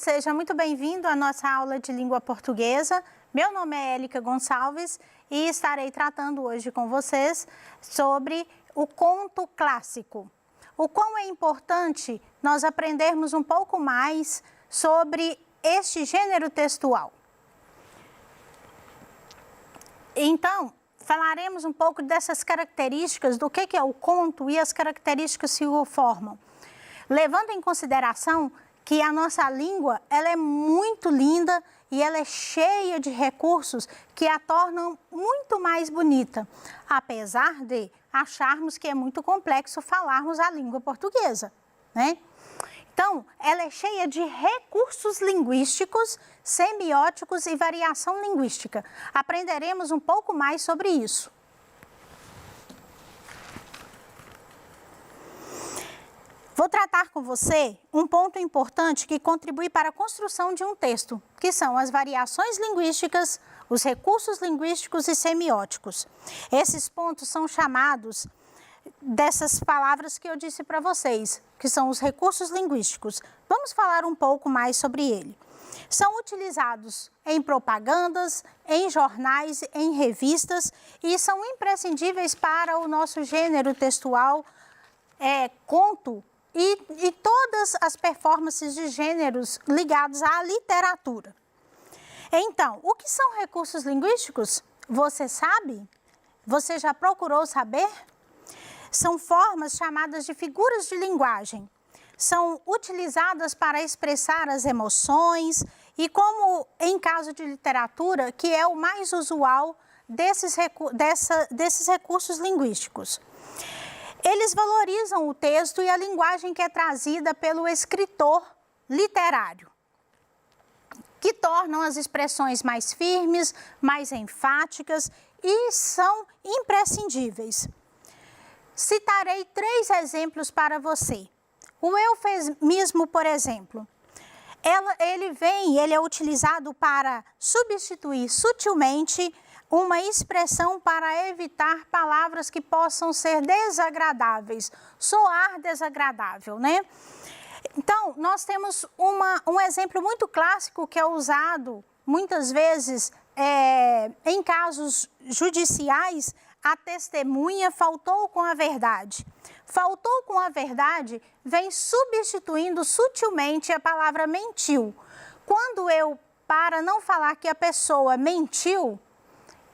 seja muito bem-vindo à nossa aula de língua portuguesa. Meu nome é Élica Gonçalves e estarei tratando hoje com vocês sobre o conto clássico. O quão é importante nós aprendermos um pouco mais sobre este gênero textual. Então, falaremos um pouco dessas características, do que é o conto e as características que o formam. Levando em consideração que a nossa língua ela é muito linda e ela é cheia de recursos que a tornam muito mais bonita, apesar de acharmos que é muito complexo falarmos a língua portuguesa, né? Então, ela é cheia de recursos linguísticos, semióticos e variação linguística. Aprenderemos um pouco mais sobre isso. Vou tratar com você um ponto importante que contribui para a construção de um texto, que são as variações linguísticas, os recursos linguísticos e semióticos. Esses pontos são chamados dessas palavras que eu disse para vocês, que são os recursos linguísticos. Vamos falar um pouco mais sobre ele. São utilizados em propagandas, em jornais, em revistas e são imprescindíveis para o nosso gênero textual, conto, e todas as performances de gêneros ligados à literatura. Então, o que são recursos linguísticos? Você sabe? Você já procurou saber? São formas chamadas de figuras de linguagem. São utilizadas para expressar as emoções e, como em caso de literatura, que é o mais usual desses recursos linguísticos. Eles valorizam o texto e a linguagem que é trazida pelo escritor literário, que tornam as expressões mais firmes, mais enfáticas e são imprescindíveis. Citarei 3 exemplos para você. O eufemismo, por exemplo, ele é utilizado para substituir sutilmente uma expressão para evitar palavras que possam ser desagradáveis, soar desagradável, né? Então, nós temos um exemplo muito clássico que é usado muitas vezes em casos judiciais. A testemunha faltou com a verdade. Faltou com a verdade vem substituindo sutilmente a palavra mentiu. Quando para não falar que a pessoa mentiu,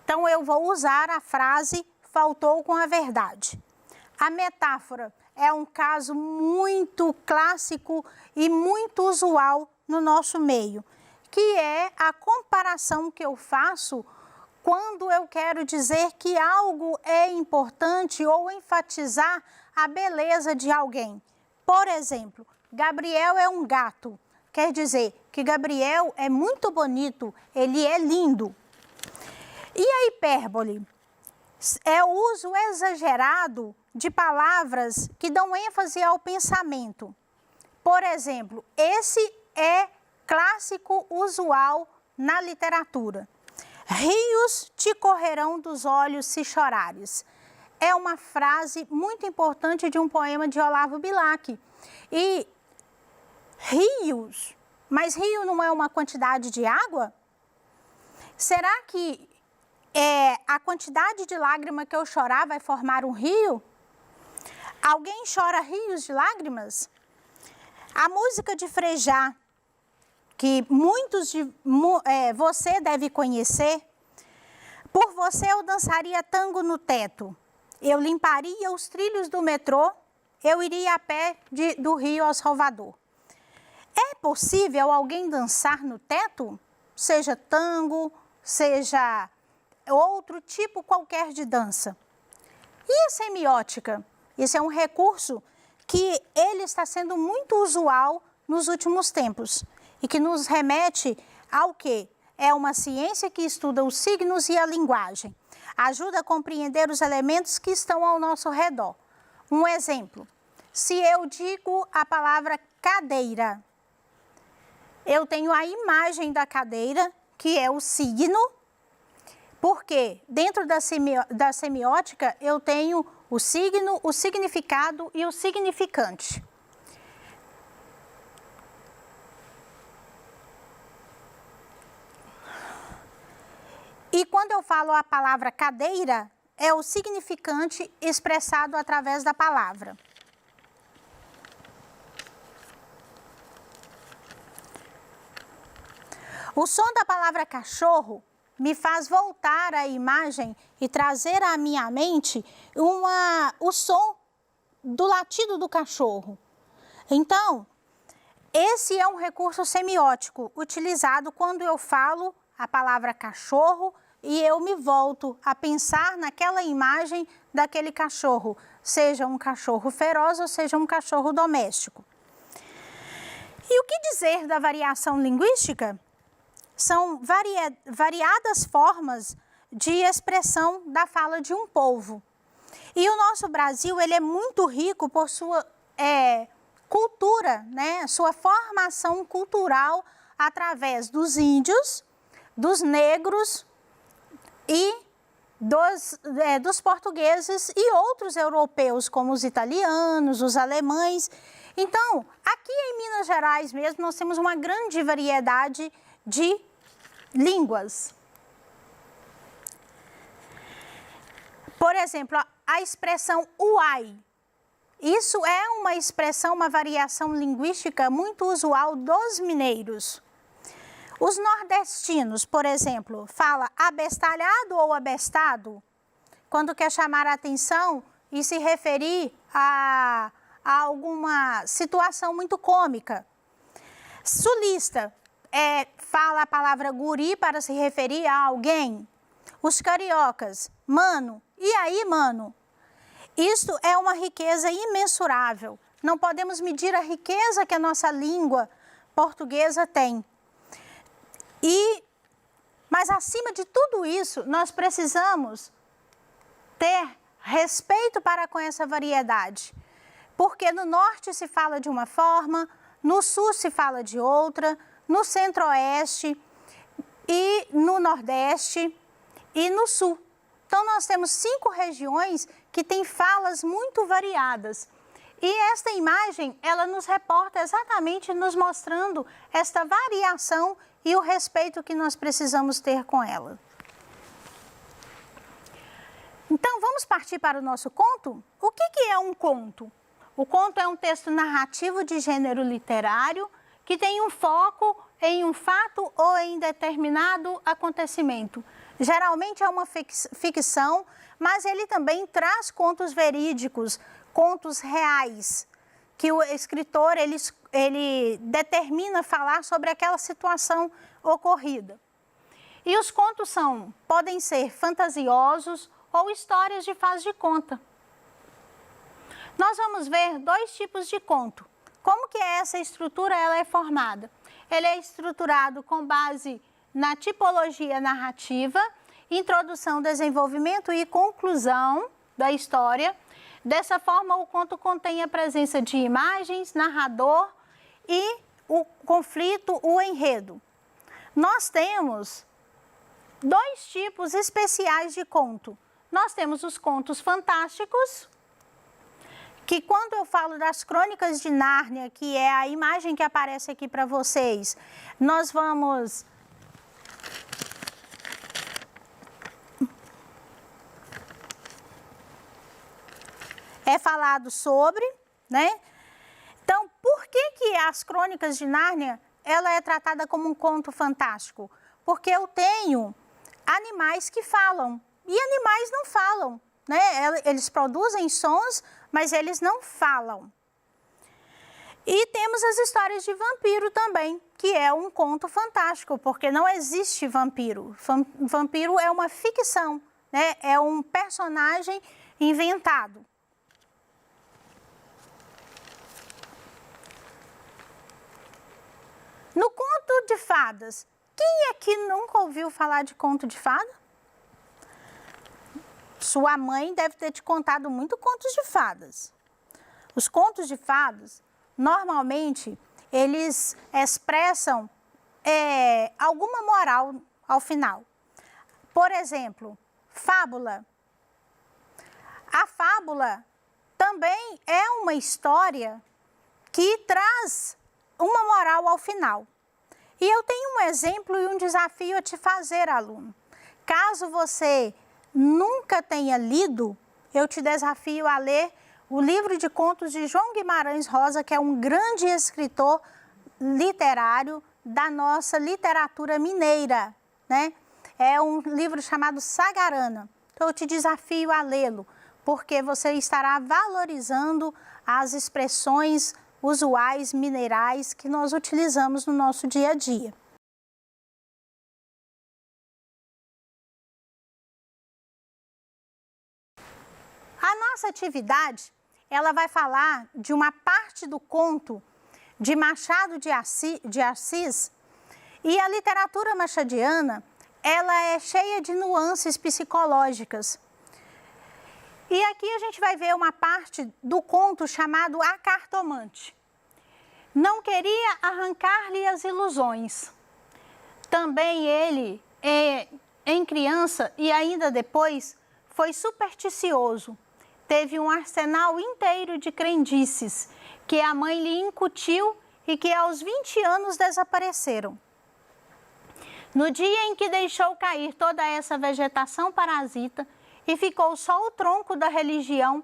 então eu vou usar a frase faltou com a verdade. A metáfora é um caso muito clássico e muito usual no nosso meio, que é a comparação que eu faço quando eu quero dizer que algo é importante ou enfatizar a beleza de alguém. Por exemplo, Gabriel é um gato. Quer dizer que Gabriel é muito bonito, ele é lindo. E a hipérbole? É o uso exagerado de palavras que dão ênfase ao pensamento. Por exemplo, esse é clássico usual na literatura. Rios te correrão dos olhos se chorares. É uma frase muito importante de um poema de Olavo Bilac. E rios, mas rio não é uma quantidade de água? Será que a quantidade de lágrima que eu chorar vai formar um rio? Alguém chora rios de lágrimas? A música de Frejá, que você deve conhecer. Por você eu dançaria tango no teto, eu limparia os trilhos do metrô, eu iria a pé do Rio ao Salvador. É possível alguém dançar no teto? Seja tango, seja outro tipo qualquer de dança. E a semiótica? Esse é um recurso que ele está sendo muito usual nos últimos tempos e que nos remete ao quê? É uma ciência que estuda os signos e a linguagem. Ajuda a compreender os elementos que estão ao nosso redor. Um exemplo, se eu digo a palavra cadeira, eu tenho a imagem da cadeira, que é o signo, porque dentro da semiótica eu tenho o signo, o significado e o significante. falo a palavra cadeira, é o significante expressado através da palavra. O som da palavra cachorro me faz voltar à imagem e trazer à minha mente o som do latido do cachorro. Então, esse é um recurso semiótico utilizado quando eu falo a palavra cachorro e eu me volto a pensar naquela imagem daquele cachorro, seja um cachorro feroz ou seja um cachorro doméstico. E o que dizer da variação linguística? São variadas formas de expressão da fala de um povo. E o nosso Brasil, ele é muito rico por sua cultura, né? Sua formação cultural através dos índios, dos negros e dos portugueses e outros europeus, como os italianos, os alemães. Então, aqui em Minas Gerais mesmo, nós temos uma grande variedade de línguas. Por exemplo, a expressão uai. Isso é uma expressão, uma variação linguística muito usual dos mineiros. Os nordestinos, por exemplo, fala abestalhado ou abestado, quando quer chamar a atenção e se referir a alguma situação muito cômica. Sulista fala a palavra guri para se referir a alguém. Os cariocas, mano, e aí, mano? Isto é uma riqueza imensurável. Não podemos medir a riqueza que a nossa língua portuguesa tem. Mas acima de tudo isso, nós precisamos ter respeito para com essa variedade. Porque no norte se fala de uma forma, no sul se fala de outra, no centro-oeste e no nordeste e no sul. Então, nós temos 5 regiões que têm falas muito variadas. E esta imagem, ela nos reporta exatamente nos mostrando esta variação e o respeito que nós precisamos ter com ela. Então, vamos partir para o nosso conto? O que é um conto? O conto é um texto narrativo de gênero literário que tem um foco em um fato ou em determinado acontecimento. Geralmente é uma ficção, mas ele também traz contos verídicos, contos reais, que o escritor ele determina falar sobre aquela situação ocorrida. E os contos podem ser fantasiosos ou histórias de faz de conta. Nós vamos ver 2 tipos de conto. Como que essa estrutura ela é formada? Ele é estruturado com base na tipologia narrativa, introdução, desenvolvimento e conclusão da história. Dessa forma, o conto contém a presença de imagens, narrador e o conflito, o enredo. Nós temos 2 tipos especiais de conto. Nós temos os contos fantásticos, que quando eu falo das Crônicas de Nárnia, que é a imagem que aparece aqui para vocês, nós vamos falado sobre, né? Então, por que as Crônicas de Nárnia, ela é tratada como um conto fantástico? Porque eu tenho animais que falam, e animais não falam, né? Eles produzem sons, mas eles não falam. E temos as histórias de vampiro também, que é um conto fantástico, porque não existe vampiro. Vampiro é uma ficção, né? É um personagem inventado. No conto de fadas, quem aqui nunca ouviu falar de conto de fada? Sua mãe deve ter te contado muito contos de fadas. Os contos de fadas, normalmente, eles expressam alguma moral ao final. Por exemplo, fábula. A fábula também é uma história que traz uma moral ao final. E eu tenho um exemplo e um desafio a te fazer, aluno. Caso você nunca tenha lido, eu te desafio a ler o livro de contos de João Guimarães Rosa, que é um grande escritor literário da nossa literatura mineira, né? É um livro chamado Sagarana. Então, eu te desafio a lê-lo, porque você estará valorizando as expressões usuais mineirais que nós utilizamos no nosso dia a dia. A nossa atividade, ela vai falar de uma parte do conto de Machado de Assis, e a literatura machadiana, ela é cheia de nuances psicológicas. E aqui a gente vai ver uma parte do conto chamado A Cartomante. Não queria arrancar-lhe as ilusões. Também ele, em criança e ainda depois, foi supersticioso. Teve um arsenal inteiro de crendices que a mãe lhe incutiu e que aos 20 anos desapareceram. No dia em que deixou cair toda essa vegetação parasita e ficou só o tronco da religião,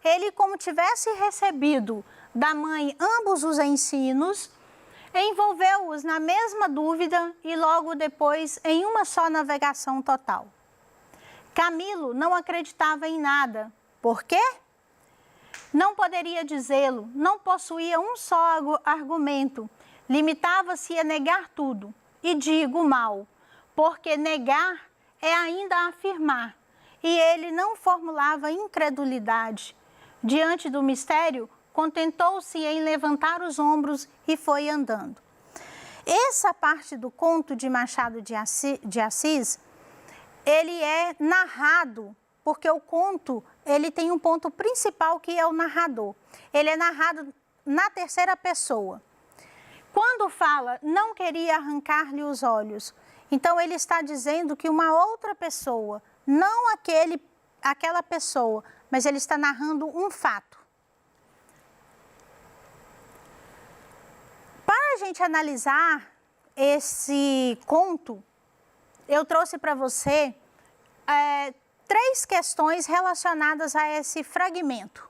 ele, como tivesse recebido da mãe ambos os ensinos, envolveu-os na mesma dúvida e logo depois em uma só navegação total. Camilo não acreditava em nada. Por quê? Não poderia dizê-lo, não possuía um só argumento, limitava-se a negar tudo. E digo mal, porque negar é ainda afirmar, e ele não formulava incredulidade. Diante do mistério, contentou-se em levantar os ombros e foi andando. Essa parte do conto de Machado de Assis, ele é narrado, porque o conto, ele tem um ponto principal que é o narrador. Ele é narrado na terceira pessoa. Quando fala, não queria arrancar-lhe os olhos, então ele está dizendo que uma outra pessoa, não aquela pessoa, mas ele está narrando um fato. Para a gente analisar esse conto, eu trouxe para você 3 questões relacionadas a esse fragmento.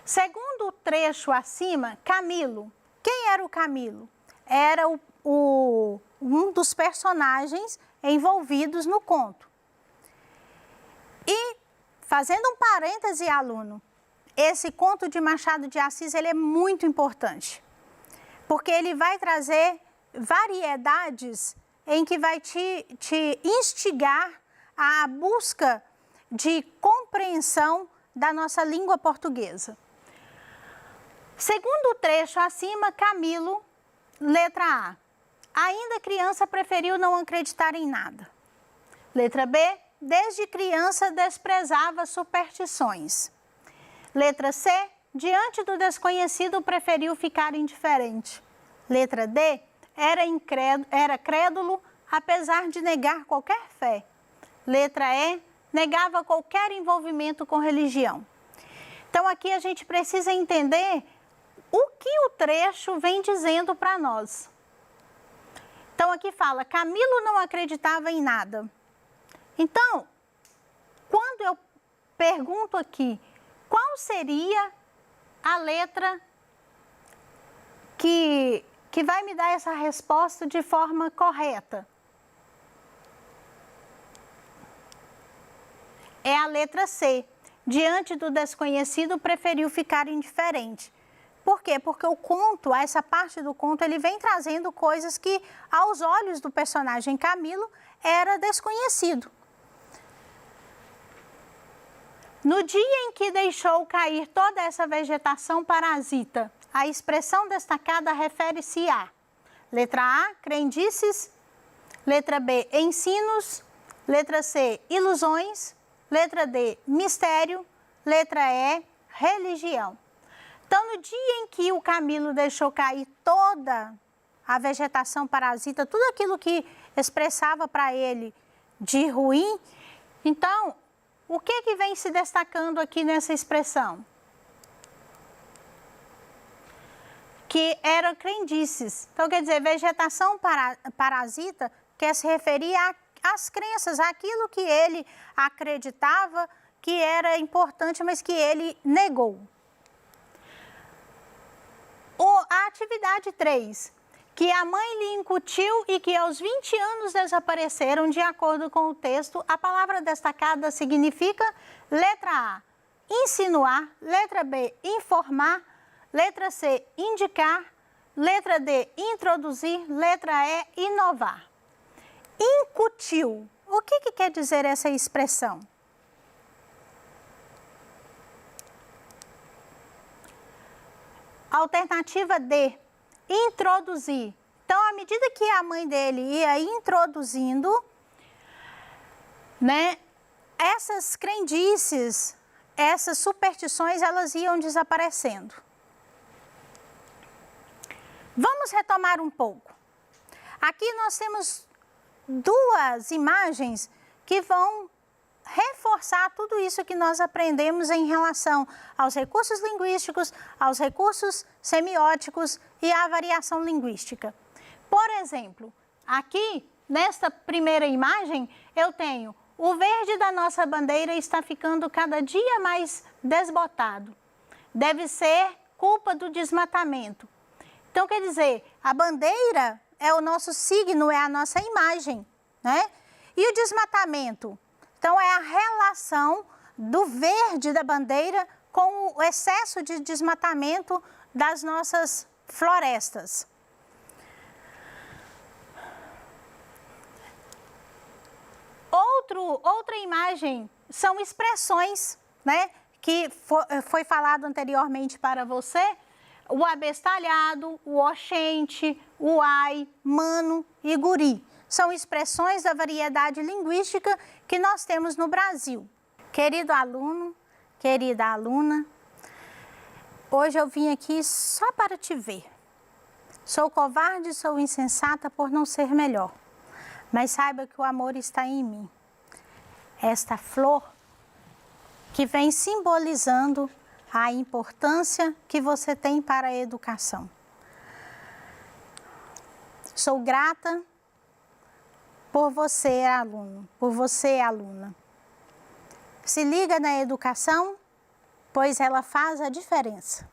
Segundo o trecho acima, Camilo. Quem era o Camilo? Era um dos personagens envolvidos no conto. E, fazendo um parêntese, aluno, esse conto de Machado de Assis, ele é muito importante, porque ele vai trazer variedades em que vai te instigar à busca de compreensão da nossa língua portuguesa. Segundo o trecho acima, Camilo, letra A. Ainda criança preferiu não acreditar em nada. Letra B. Desde criança desprezava superstições. Letra C. Diante do desconhecido preferiu ficar indiferente. Letra D. Era crédulo, apesar de negar qualquer fé. Letra E, negava qualquer envolvimento com religião. Então, aqui a gente precisa entender o que o trecho vem dizendo para nós. Então, aqui fala, Camilo não acreditava em nada. Então, quando eu pergunto aqui, qual seria a letra que vai me dar essa resposta de forma correta? É a letra C. Diante do desconhecido, preferiu ficar indiferente. Por quê? Porque o conto, essa parte do conto, ele vem trazendo coisas que, aos olhos do personagem Camilo, era desconhecido. No dia em que deixou cair toda essa vegetação parasita, a expressão destacada refere-se a letra A, crendices, letra B, ensinos, letra C, ilusões, letra D, mistério, letra E, religião. Então, no dia em que o Camilo deixou cair toda a vegetação parasita, tudo aquilo que expressava para ele de ruim, então, o que vem se destacando aqui nessa expressão? Que eram crendices. Então, quer dizer, vegetação parasita quer se referir as crenças, aquilo que ele acreditava que era importante, mas que ele negou. A atividade 3, que a mãe lhe incutiu e que aos 20 anos desapareceram, de acordo com o texto, a palavra destacada significa, letra A, insinuar, letra B, informar, letra C, indicar, letra D, introduzir, letra E, inovar. Incutiu. O que quer dizer essa expressão? Alternativa D, introduzir. Então, à medida que a mãe dele ia introduzindo, né, essas crendices, essas superstições, elas iam desaparecendo. Vamos retomar um pouco. Aqui nós temos duas imagens que vão reforçar tudo isso que nós aprendemos em relação aos recursos linguísticos, aos recursos semióticos e à variação linguística. Por exemplo, aqui, nesta primeira imagem, eu tenho o verde da nossa bandeira está ficando cada dia mais desbotado. Deve ser culpa do desmatamento. Então, quer dizer, a bandeira é o nosso signo, é a nossa imagem, né? E o desmatamento? Então, é a relação do verde da bandeira com o excesso de desmatamento das nossas florestas. Outra imagem são expressões, né, que foi falado anteriormente para você, o abestalhado, o oxente, o ai, mano e guri. São expressões da variedade linguística que nós temos no Brasil. Querido aluno, querida aluna, hoje eu vim aqui só para te ver. Sou covarde, sou insensata por não ser melhor, mas saiba que o amor está em mim. Esta flor que vem simbolizando a importância que você tem para a educação. Sou grata por você, aluno, por você, aluna. Se liga na educação, pois ela faz a diferença.